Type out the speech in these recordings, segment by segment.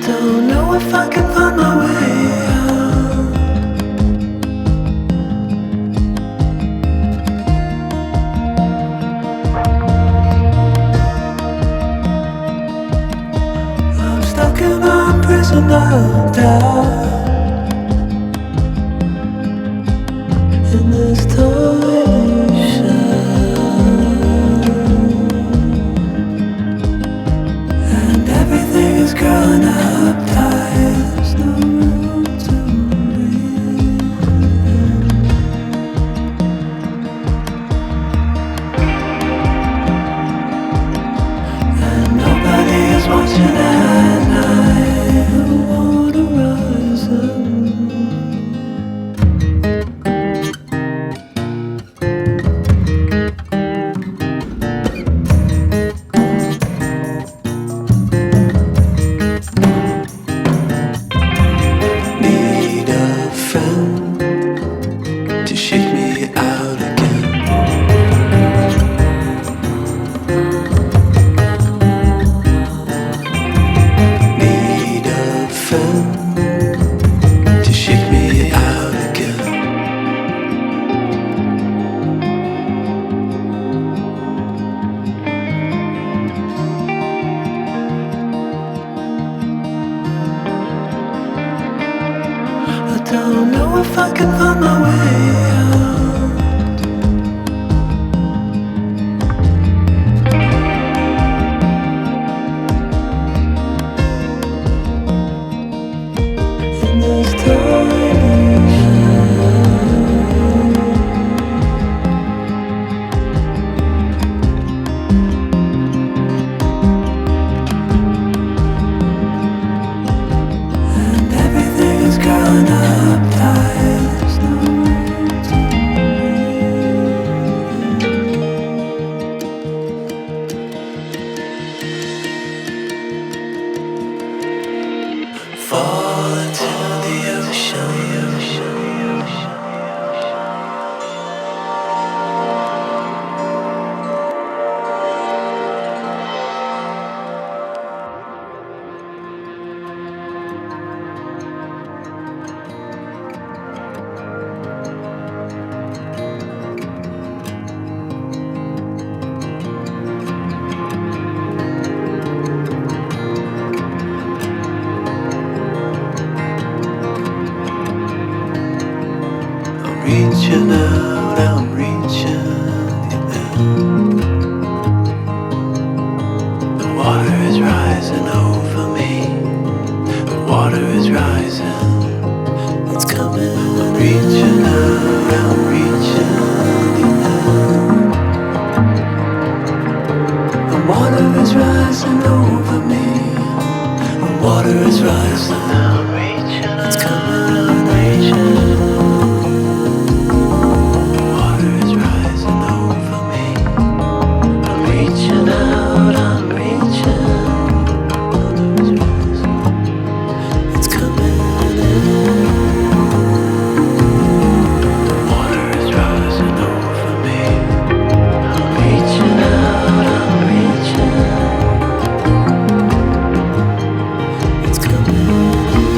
don't know if I can find my way out. I'm stuck in a prison of doubt. In this torsion, and everything is growing up tight. There's no room to breathe. And nobody is watching at night. The water rising. Don't know if I can find my way out. In this torsion, and everything is growing up tight. There's no room to breathe. Fall into the ocean. Reaching out, I'm reaching out. The water is rising over me. The water is rising. It's coming. I'm reaching out, I'm reaching out. The water is rising over me. The water is rising. I'm reaching. It's coming. I'm reaching. It's coming.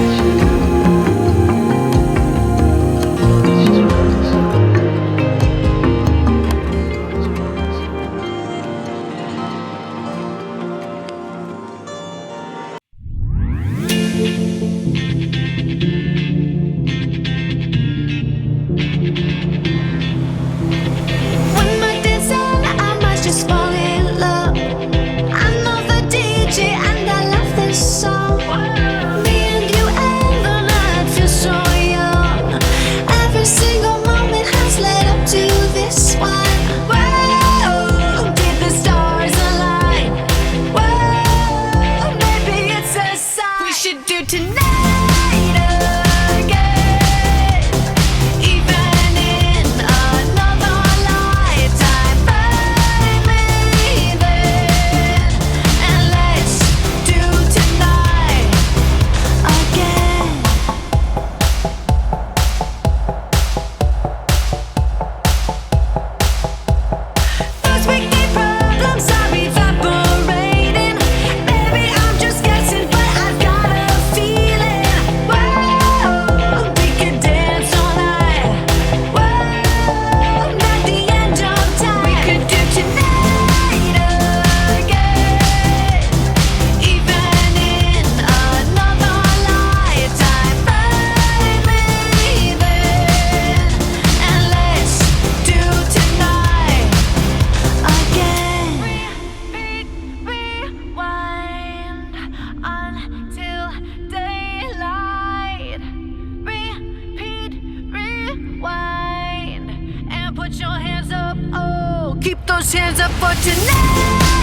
for tonight.